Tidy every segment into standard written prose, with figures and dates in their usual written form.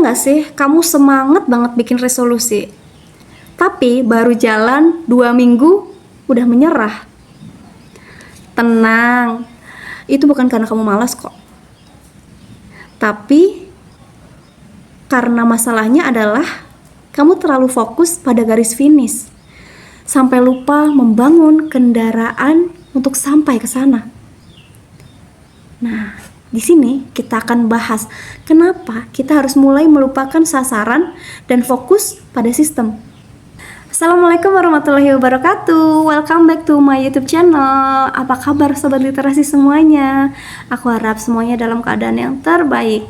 nggak sih kamu semangat banget bikin resolusi, tapi baru jalan 2 minggu udah menyerah? Tenang, itu bukan karena kamu malas kok. Tapi karena masalahnya adalah kamu terlalu fokus pada garis finish, sampai lupa membangun kendaraan untuk sampai ke sana. Nah, di sini kita akan bahas kenapa kita harus mulai melupakan sasaran dan fokus pada sistem. Assalamualaikum warahmatullahi wabarakatuh. Welcome back to my YouTube channel. Apa kabar sobat literasi semuanya? Aku harap semuanya dalam keadaan yang terbaik.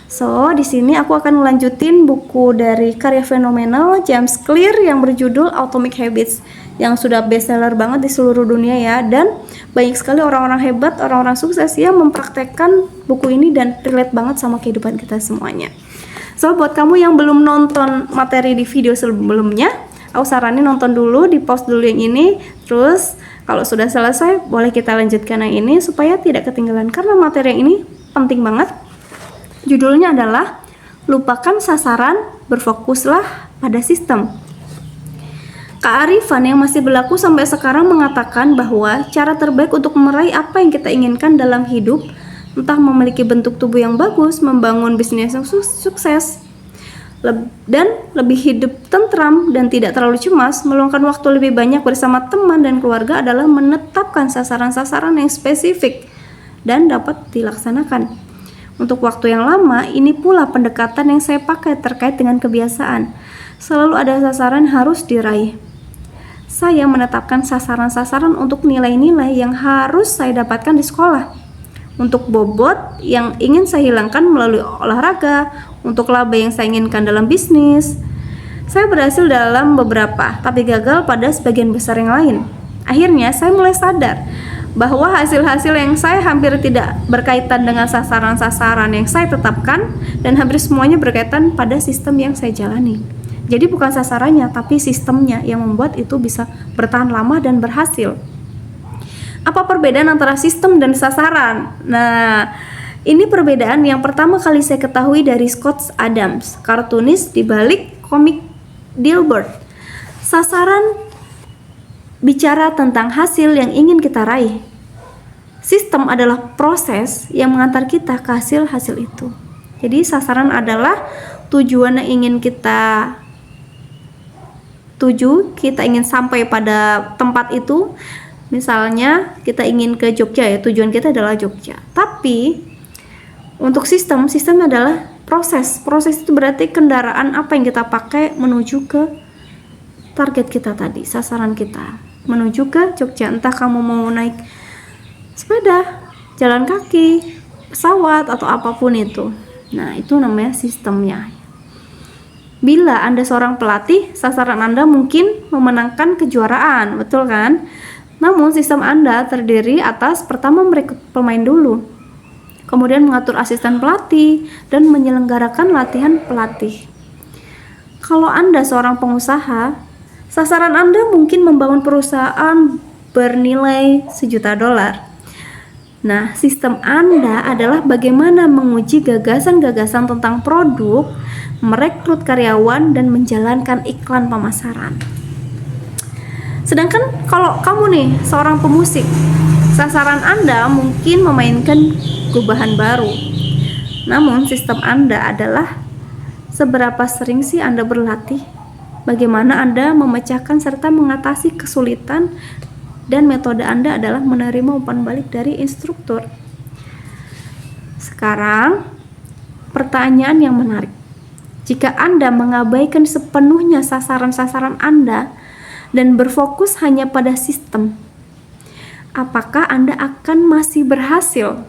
So, di sini aku akan melanjutin buku dari karya fenomenal James Clear yang berjudul Atomic Habits, yang sudah bestseller banget di seluruh dunia ya, dan banyak sekali orang-orang hebat, orang-orang sukses yang mempraktekkan buku ini dan relate banget sama kehidupan kita semuanya. So, buat kamu yang belum nonton materi di video sebelumnya, aku saranin nonton dulu, di pause dulu yang ini, terus kalau sudah selesai boleh kita lanjutkan yang ini supaya tidak ketinggalan, karena materi yang ini penting banget. Judulnya adalah Lupakan Sasaran, Berfokuslah pada Sistem. Kearifan yang masih berlaku sampai sekarang mengatakan bahwa cara terbaik untuk meraih apa yang kita inginkan dalam hidup, entah memiliki bentuk tubuh yang bagus, membangun bisnis yang sukses, dan lebih hidup tentram dan tidak terlalu cemas, meluangkan waktu lebih banyak bersama teman dan keluarga, adalah menetapkan sasaran-sasaran yang spesifik dan dapat dilaksanakan. Untuk waktu yang lama, ini pula pendekatan yang saya pakai terkait dengan kebiasaan. Selalu ada sasaran harus diraih. Saya menetapkan sasaran-sasaran untuk nilai-nilai yang harus saya dapatkan di sekolah, untuk bobot yang ingin saya hilangkan melalui olahraga, untuk laba yang saya inginkan dalam bisnis. Saya berhasil dalam beberapa, tapi gagal pada sebagian besar yang lain. Akhirnya saya mulai sadar bahwa hasil-hasil yang saya hampir tidak berkaitan dengan sasaran-sasaran yang saya tetapkan, dan hampir semuanya berkaitan pada sistem yang saya jalani. Jadi bukan sasarannya, tapi sistemnya yang membuat itu bisa bertahan lama dan berhasil. Apa perbedaan antara sistem dan sasaran? Nah, ini perbedaan yang pertama kali saya ketahui dari Scott Adams, kartunis di balik komik Dilbert. Sasaran bicara tentang hasil yang ingin kita raih. Sistem adalah proses yang mengantar kita ke hasil-hasil itu. Jadi sasaran adalah tujuan yang ingin kita tuju, kita ingin sampai pada tempat itu. Misalnya kita ingin ke Jogja ya, tujuan kita adalah Jogja. Tapi untuk sistem adalah proses. Proses itu berarti kendaraan apa yang kita pakai menuju ke target kita tadi, sasaran kita, menuju ke Jogja. Entah kamu mau naik sepeda, jalan kaki, pesawat, atau apapun itu. Nah, itu namanya sistemnya. Bila Anda seorang pelatih, sasaran Anda mungkin memenangkan kejuaraan, betul kan? Namun sistem Anda terdiri atas pertama merekrut pemain dulu, kemudian mengatur asisten pelatih, dan menyelenggarakan latihan pelatih. Kalau Anda seorang pengusaha, sasaran Anda mungkin membangun perusahaan bernilai $1.000.000. Nah, sistem Anda adalah bagaimana menguji gagasan-gagasan tentang produk, merekrut karyawan, dan menjalankan iklan pemasaran. Sedangkan kalau kamu nih seorang pemusik, sasaran Anda mungkin memainkan gubahan baru. Namun sistem Anda adalah seberapa sering sih Anda berlatih, bagaimana Anda memecahkan serta mengatasi kesulitan, dan metode Anda adalah menerima umpan balik dari instruktur. Sekarang, pertanyaan yang menarik. Jika Anda mengabaikan sepenuhnya sasaran-sasaran Anda dan berfokus hanya pada sistem, apakah Anda akan masih berhasil?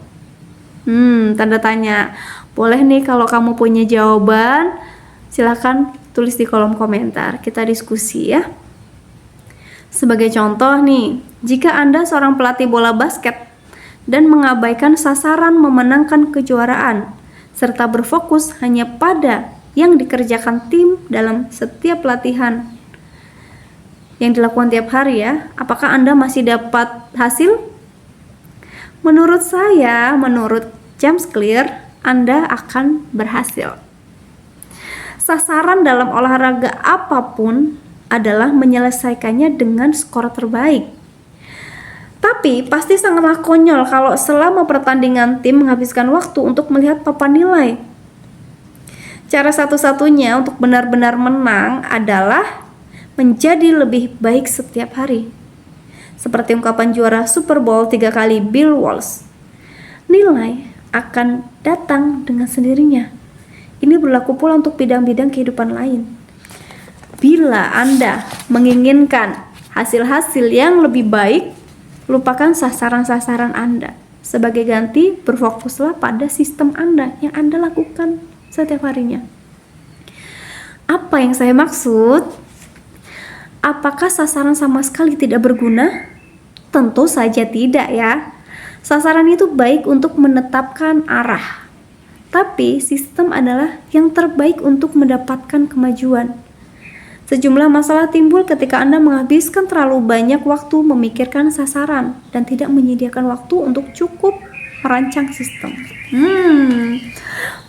Tanda tanya. Boleh nih kalau kamu punya jawaban, silakan tulis di kolom komentar. Kita diskusi ya. Sebagai contoh nih, jika Anda seorang pelatih bola basket dan mengabaikan sasaran memenangkan kejuaraan, serta berfokus hanya pada yang dikerjakan tim dalam setiap latihan yang dilakukan tiap hari ya, apakah Anda masih dapat hasil? Menurut saya, menurut James Clear, Anda akan berhasil. sasaran dalam olahraga apapun adalah menyelesaikannya dengan skor terbaik. Tapi pasti sangatlah konyol kalau selama pertandingan tim menghabiskan waktu untuk melihat papan nilai. Cara satu-satunya untuk benar-benar menang adalah menjadi lebih baik setiap hari. Seperti ungkapan juara Super Bowl 3 kali Bill Walsh, nilai akan datang dengan sendirinya. Ini berlaku pula untuk bidang-bidang kehidupan lain. Bila Anda menginginkan hasil-hasil yang lebih baik, lupakan sasaran-sasaran Anda. Sebagai ganti, berfokuslah pada sistem Anda yang Anda lakukan setiap harinya. Apa yang saya maksud? Apakah sasaran sama sekali tidak berguna? Tentu saja tidak ya. Sasaran itu baik untuk menetapkan arah. Tapi sistem adalah yang terbaik untuk mendapatkan kemajuan. Sejumlah masalah timbul ketika Anda menghabiskan terlalu banyak waktu memikirkan sasaran dan tidak menyediakan waktu untuk cukup merancang sistem.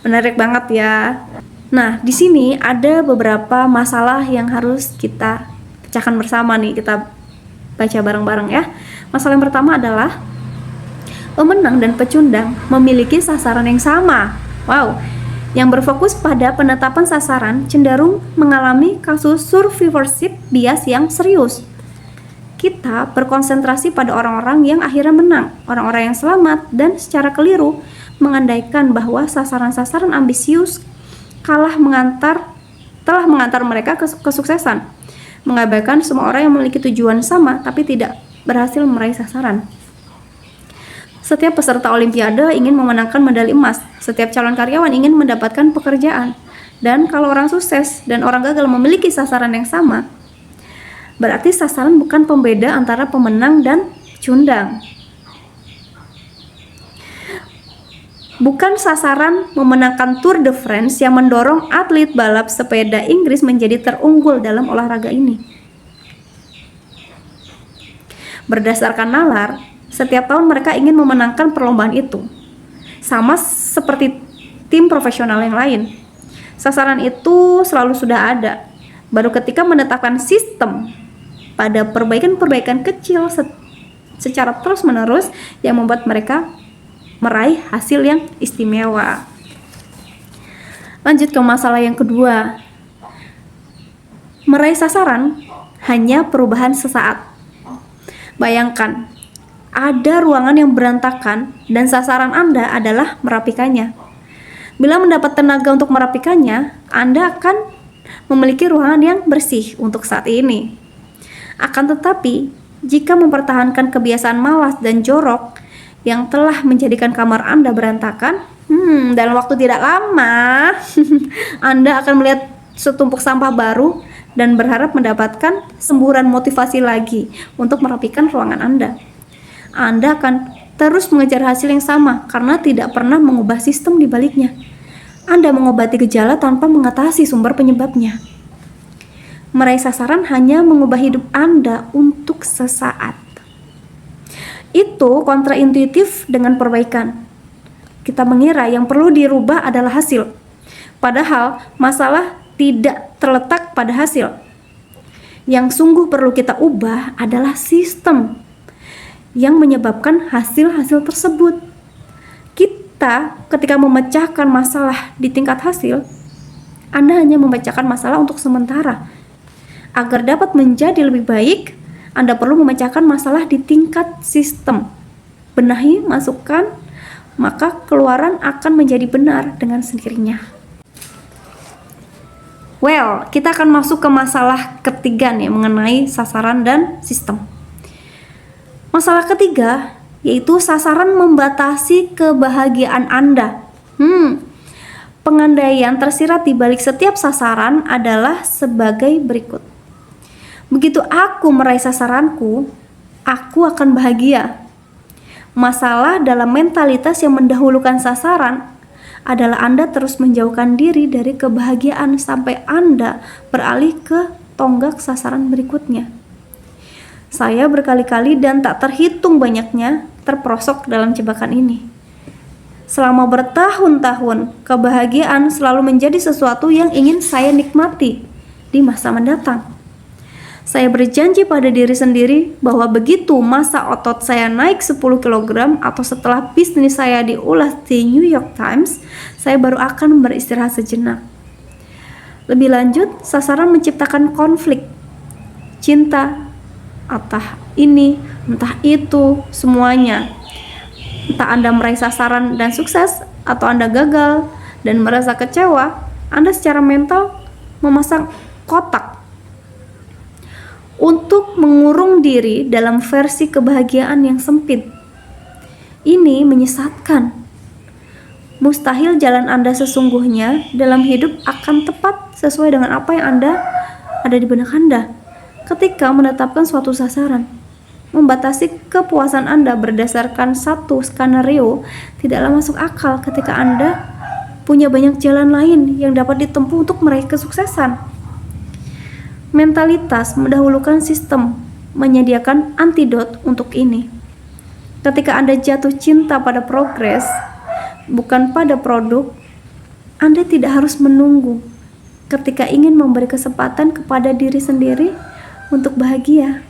Menarik banget ya. Nah, di sini ada beberapa masalah yang harus kita pecahkan bersama nih. Kita baca bareng-bareng ya. Masalah yang pertama adalah pemenang dan pecundang memiliki sasaran yang sama. Wow, yang berfokus pada penetapan sasaran cenderung mengalami kasus survivorship bias yang serius. Kita berkonsentrasi pada orang-orang yang akhirnya menang, orang-orang yang selamat, dan secara keliru mengandaikan bahwa sasaran-sasaran ambisius telah mengantar mereka ke kesuksesan, mengabaikan semua orang yang memiliki tujuan sama tapi tidak berhasil meraih sasaran. Setiap peserta olimpiade ingin memenangkan medali emas. Setiap calon karyawan ingin mendapatkan pekerjaan. Dan kalau orang sukses dan orang gagal memiliki sasaran yang sama, berarti sasaran bukan pembeda antara pemenang dan pecundang. Bukan sasaran memenangkan Tour de France yang mendorong atlet balap sepeda Inggris menjadi terunggul dalam olahraga ini. Berdasarkan nalar, setiap tahun mereka ingin memenangkan perlombaan itu. Sama seperti tim profesional yang lain. Sasaran itu selalu sudah ada. Baru ketika menetapkan sistem pada perbaikan-perbaikan kecil secara terus-menerus yang membuat mereka meraih hasil yang istimewa. Lanjut ke masalah yang kedua. Meraih sasaran hanya perubahan sesaat. Bayangkan, ada ruangan yang berantakan dan sasaran Anda adalah merapikannya. Bila mendapat tenaga untuk merapikannya, Anda akan memiliki ruangan yang bersih untuk saat ini. Akan tetapi, jika mempertahankan kebiasaan malas dan jorok yang telah menjadikan kamar Anda berantakan, dalam waktu tidak lama, Anda akan melihat setumpuk sampah baru dan berharap mendapatkan semburan motivasi lagi untuk merapikan ruangan Anda. Anda akan terus mengejar hasil yang sama karena tidak pernah mengubah sistem di baliknya. Anda mengobati gejala tanpa mengatasi sumber penyebabnya. Meraih sasaran hanya mengubah hidup Anda untuk sesaat. Itu kontraintuitif dengan perbaikan. Kita mengira yang perlu dirubah adalah hasil. Padahal masalah tidak terletak pada hasil. Yang sungguh perlu kita ubah adalah sistem yang menyebabkan hasil-hasil tersebut. Kita ketika memecahkan masalah di tingkat hasil, Anda hanya memecahkan masalah untuk sementara. Agar dapat menjadi lebih baik, Anda perlu memecahkan masalah di tingkat sistem. Benahi, masukkan, maka keluaran akan menjadi benar dengan sendirinya. Well, kita akan masuk ke masalah ketiga nih mengenai sasaran dan sistem. Masalah ketiga yaitu sasaran membatasi kebahagiaan Anda. Pengandaian tersirat di balik setiap sasaran adalah sebagai berikut. Begitu aku meraih sasaranku, aku akan bahagia. Masalah dalam mentalitas yang mendahulukan sasaran adalah Anda terus menjauhkan diri dari kebahagiaan sampai Anda beralih ke tonggak sasaran berikutnya. Saya berkali-kali dan tak terhitung banyaknya terperosok dalam jebakan ini. Selama bertahun-tahun, kebahagiaan selalu menjadi sesuatu yang ingin saya nikmati di masa mendatang. Saya berjanji pada diri sendiri bahwa begitu masa otot saya naik 10 kg atau setelah bisnis saya diulas di New York Times, saya baru akan beristirahat sejenak. Lebih lanjut, sasaran menciptakan konflik, cinta, entah ini, entah itu, semuanya. Entah Anda meraih sasaran dan sukses, atau Anda gagal dan merasa kecewa, Anda secara mental memasang kotak untuk mengurung diri dalam versi kebahagiaan yang sempit. Ini menyesatkan. Mustahil jalan Anda sesungguhnya dalam hidup akan tepat sesuai dengan apa yang ada di benak Anda ketika menetapkan suatu sasaran. Membatasi kepuasan Anda berdasarkan satu skenario tidaklah masuk akal ketika Anda punya banyak jalan lain yang dapat ditempuh untuk meraih kesuksesan. Mentalitas mendahulukan sistem, menyediakan antidot untuk ini. Ketika Anda jatuh cinta pada progres, bukan pada produk, Anda tidak harus menunggu ketika ingin memberi kesempatan kepada diri sendiri untuk bahagia.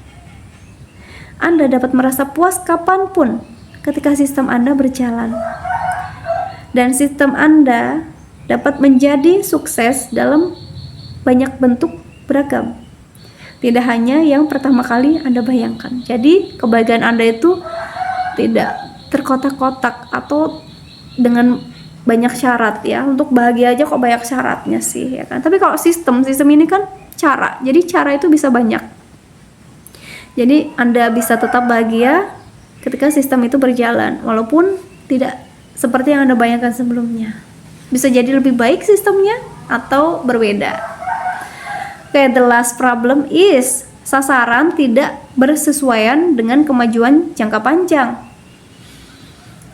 Anda dapat merasa puas kapanpun ketika sistem Anda berjalan. Dan sistem Anda dapat menjadi sukses dalam banyak bentuk beragam. Tidak hanya yang pertama kali Anda bayangkan. Jadi kebahagiaan Anda itu tidak terkotak-kotak atau dengan banyak syarat ya. Untuk bahagia aja kok banyak syaratnya sih ya kan. Tapi kalau sistem ini kan cara. Jadi cara itu bisa banyak. Jadi Anda bisa tetap bahagia ketika sistem itu berjalan, walaupun tidak seperti yang Anda bayangkan sebelumnya. Bisa jadi lebih baik sistemnya atau berbeda. Okay, the last problem is sasaran tidak bersesuaian dengan kemajuan jangka panjang.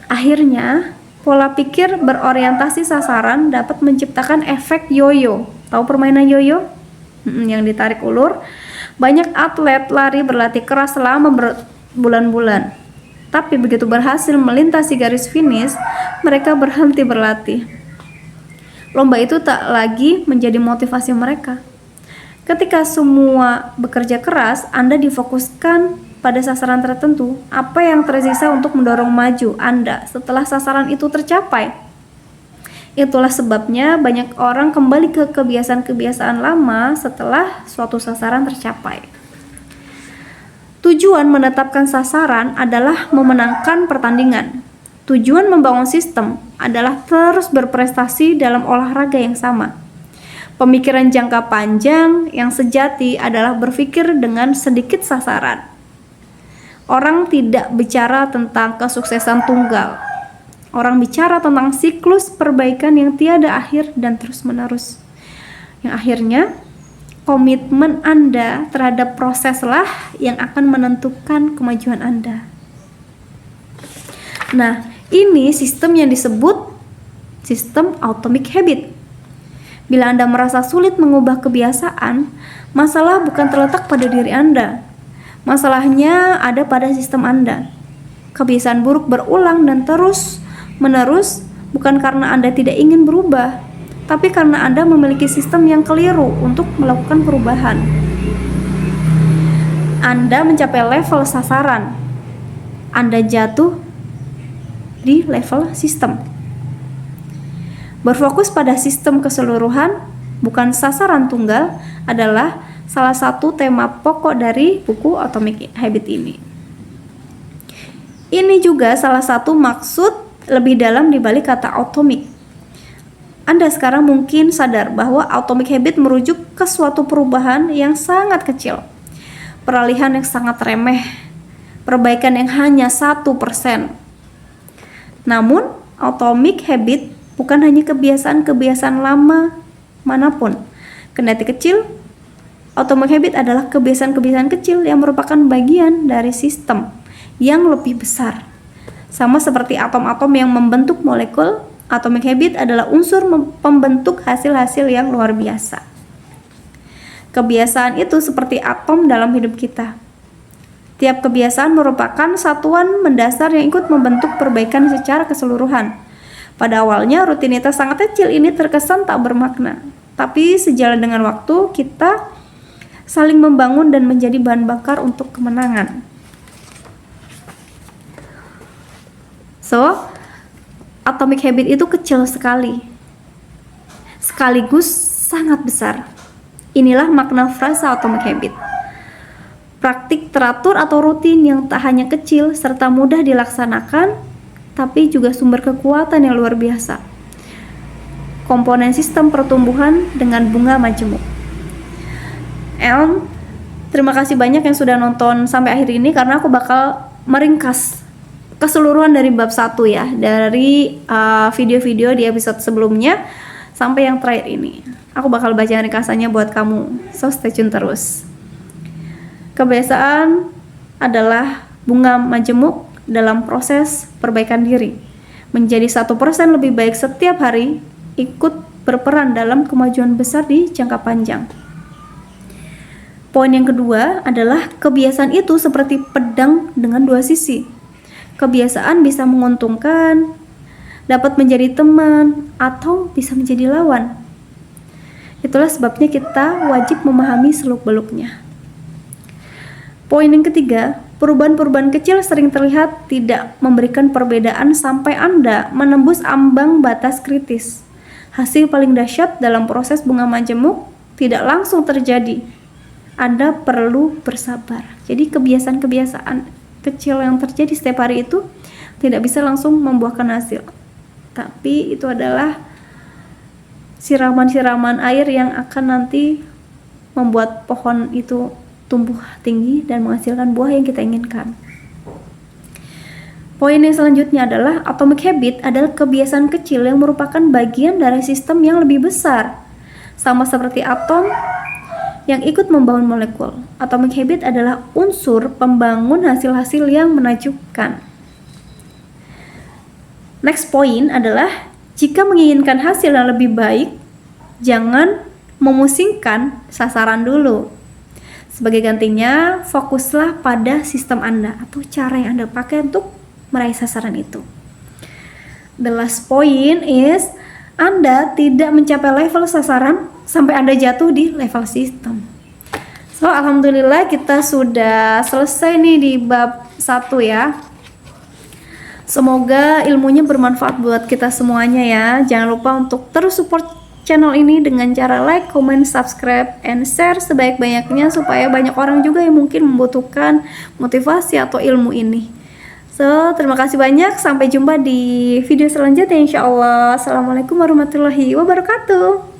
Akhirnya, pola pikir berorientasi sasaran dapat menciptakan efek yoyo. Tahu permainan yoyo? Yang ditarik ulur. Banyak atlet lari berlatih keras selama berbulan-bulan. Tapi begitu berhasil melintasi garis finish, mereka berhenti berlatih. Lomba itu tak lagi menjadi motivasi mereka. Ketika semua bekerja keras, Anda difokuskan pada sasaran tertentu. Apa yang tersisa untuk mendorong maju Anda setelah sasaran itu tercapai? Itulah sebabnya banyak orang kembali ke kebiasaan-kebiasaan lama setelah suatu sasaran tercapai. Tujuan menetapkan sasaran adalah memenangkan pertandingan. Tujuan membangun sistem adalah terus berprestasi dalam olahraga yang sama. Pemikiran jangka panjang yang sejati adalah berpikir dengan sedikit sasaran. Orang tidak bicara tentang kesuksesan tunggal. Orang bicara tentang siklus perbaikan yang tiada akhir dan terus-menerus. Yang akhirnya, komitmen Anda terhadap proseslah yang akan menentukan kemajuan Anda. Nah, ini sistem yang disebut sistem atomic habit. Bila Anda merasa sulit mengubah kebiasaan, masalah bukan terletak pada diri Anda. Masalahnya ada pada sistem Anda. Kebiasaan buruk berulang dan terus-menerus bukan karena Anda tidak ingin berubah, tapi karena Anda memiliki sistem yang keliru untuk melakukan perubahan. Anda mencapai level sasaran, Anda jatuh di level sistem. Berfokus pada sistem keseluruhan, bukan sasaran tunggal, adalah salah satu tema pokok dari buku Atomic Habit ini. Ini juga salah satu maksud lebih dalam di balik kata atomic. Anda sekarang mungkin sadar bahwa atomic habit merujuk ke suatu perubahan yang sangat kecil, peralihan yang sangat remeh, perbaikan yang hanya 1%. Namun, atomic habit bukan hanya kebiasaan-kebiasaan lama manapun. Kendati kecil, atomic habit adalah kebiasaan-kebiasaan kecil yang merupakan bagian dari sistem yang lebih besar. Sama seperti atom-atom yang membentuk molekul, atomic habit adalah unsur pembentuk hasil-hasil yang luar biasa. Kebiasaan itu seperti atom dalam hidup kita. Tiap kebiasaan merupakan satuan mendasar yang ikut membentuk perbaikan secara keseluruhan. Pada awalnya rutinitas sangat kecil ini terkesan tak bermakna, tapi sejalan dengan waktu kita saling membangun dan menjadi bahan bakar untuk kemenangan. So, atomic habit itu kecil sekali, sekaligus sangat besar. Inilah makna frasa atomic habit. Praktik teratur atau rutin yang tak hanya kecil serta mudah dilaksanakan, tapi juga sumber kekuatan yang luar biasa. Komponen sistem pertumbuhan dengan bunga majemuk. Terima kasih banyak yang sudah nonton sampai akhir ini, karena aku bakal meringkas keseluruhan dari bab 1 ya, dari video-video di episode sebelumnya sampai yang terakhir ini. Aku bakal baca ringkasannya buat kamu, so stay tune terus. Kebiasaan adalah bunga majemuk dalam proses perbaikan diri. Menjadi 1% lebih baik setiap hari, ikut berperan dalam kemajuan besar di jangka panjang. Poin yang kedua adalah kebiasaan itu seperti pedang dengan dua sisi. Kebiasaan bisa menguntungkan, dapat menjadi teman, atau bisa menjadi lawan. Itulah sebabnya kita wajib memahami seluk-beluknya. Poin yang ketiga, perubahan-perubahan kecil sering terlihat tidak memberikan perbedaan sampai Anda menembus ambang batas kritis. Hasil paling dahsyat dalam proses bunga majemuk tidak langsung terjadi. Anda perlu bersabar. Jadi kebiasaan-kebiasaan kecil yang terjadi setiap hari itu tidak bisa langsung membuahkan hasil. Tapi itu adalah siraman-siraman air yang akan nanti membuat pohon itu tumbuh tinggi dan menghasilkan buah yang kita inginkan. Poin yang selanjutnya adalah atomic habit adalah kebiasaan kecil yang merupakan bagian dari sistem yang lebih besar. Sama seperti atom yang ikut membangun molekul. Atomic habit adalah unsur pembangun hasil-hasil yang menakjubkan. Next point adalah jika menginginkan hasil yang lebih baik, jangan memusingkan sasaran dulu. Sebagai gantinya, fokuslah pada sistem Anda atau cara yang Anda pakai untuk meraih sasaran itu. The last point is, Anda tidak mencapai level sasaran sampai Anda jatuh di level sistem. So, alhamdulillah kita sudah selesai nih di bab 1 ya. Semoga ilmunya bermanfaat buat kita semuanya ya. Jangan lupa untuk terus support channel ini dengan cara like, comment, subscribe, and share sebaik-banyaknya supaya banyak orang juga yang mungkin membutuhkan motivasi atau ilmu ini. So, terima kasih banyak. Sampai jumpa di video selanjutnya insya Allah. Assalamualaikum warahmatullahi wabarakatuh.